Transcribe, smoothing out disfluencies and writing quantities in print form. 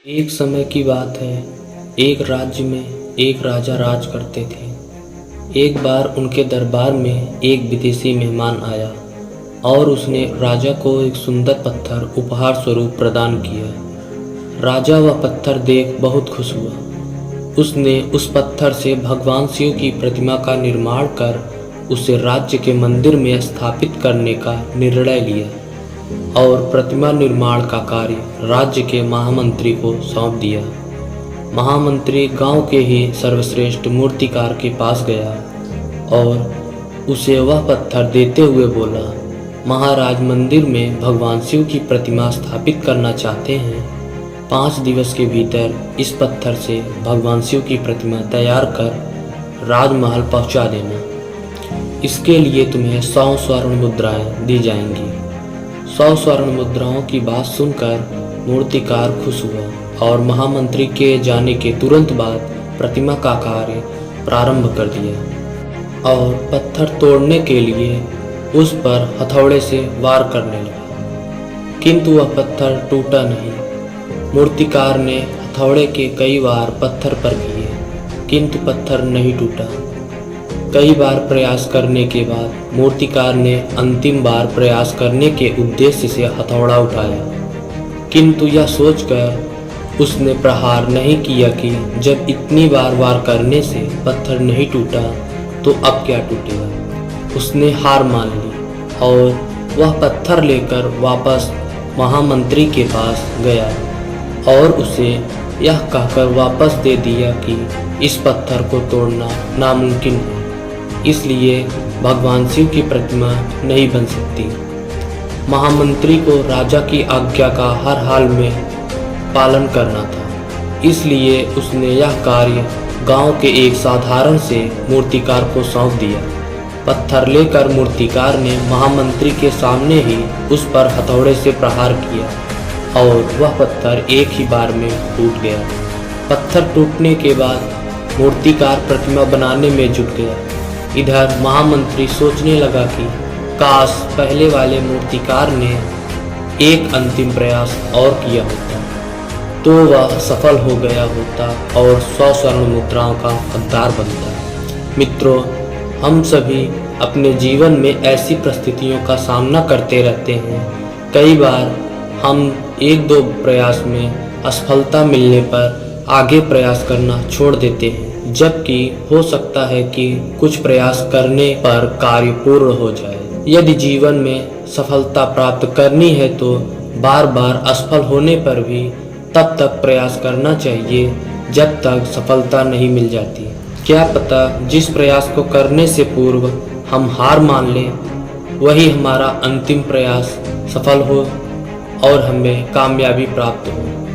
एक समय की बात है। एक राज्य में एक राजा राज करते थे। एक बार उनके दरबार में एक विदेशी मेहमान आया और उसने राजा को एक सुंदर पत्थर उपहार स्वरूप प्रदान किया। राजा वह पत्थर देख बहुत खुश हुआ। उसने उस पत्थर से भगवान शिव की प्रतिमा का निर्माण कर उसे राज्य के मंदिर में स्थापित करने का निर्णय लिया और प्रतिमा निर्माण का कार्य राज्य के महामंत्री को सौंप दिया। महामंत्री गांव के ही सर्वश्रेष्ठ मूर्तिकार के पास गया और उसे वह पत्थर देते हुए बोला, महाराज मंदिर में भगवान शिव की प्रतिमा स्थापित करना चाहते हैं। 5 दिवस के भीतर इस पत्थर से भगवान शिव की प्रतिमा तैयार कर राजमहल पहुंचा देना। इसके लिए तुम्हें 100 स्वर्ण मुद्राएं दी जाएंगी। 100 स्वर्ण मुद्राओं की बात सुनकर मूर्तिकार खुश हुआ और महामंत्री के जाने के तुरंत बाद प्रतिमा का कार्य प्रारंभ कर दिया और पत्थर तोड़ने के लिए उस पर हथौड़े से वार करने लगा, किंतु वह पत्थर टूटा नहीं। मूर्तिकार ने हथौड़े के कई बार पत्थर पर किए, किंतु पत्थर नहीं टूटा। कई बार प्रयास करने के बाद मूर्तिकार ने अंतिम बार प्रयास करने के उद्देश्य से हथौड़ा उठाया, किंतु यह सोचकर उसने प्रहार नहीं किया कि जब इतनी बार वार करने से पत्थर नहीं टूटा तो अब क्या टूटेगा। उसने हार मान ली और वह पत्थर लेकर वापस महामंत्री के पास गया और उसे यह कहकर वापस दे दिया कि इस पत्थर को तोड़ना नामुमकिन है, इसलिए भगवान शिव की प्रतिमा नहीं बन सकती। महामंत्री को राजा की आज्ञा का हर हाल में पालन करना था, इसलिए उसने यह कार्य गांव के एक साधारण से मूर्तिकार को सौंप दिया। पत्थर लेकर मूर्तिकार ने महामंत्री के सामने ही उस पर हथौड़े से प्रहार किया और वह पत्थर एक ही बार में टूट गया। पत्थर टूटने के बाद मूर्तिकार प्रतिमा बनाने में जुट गया। इधर महामंत्री सोचने लगा कि काश पहले वाले मूर्तिकार ने एक अंतिम प्रयास और किया होता तो वह सफल हो गया होता और 100 स्वर्ण मुद्राओं का हकदार बनता। मित्रों, हम सभी अपने जीवन में ऐसी परिस्थितियों का सामना करते रहते हैं। कई बार हम 1-2 प्रयास में असफलता मिलने पर आगे प्रयास करना छोड़ देते हैं, जबकि हो सकता है कि कुछ प्रयास करने पर कार्य पूर्ण हो जाए। यदि जीवन में सफलता प्राप्त करनी है तो बार बार असफल होने पर भी तब तक प्रयास करना चाहिए जब तक सफलता नहीं मिल जाती। क्या पता जिस प्रयास को करने से पूर्व हम हार मान लें, वही हमारा अंतिम प्रयास सफल हो और हमें कामयाबी प्राप्त हो।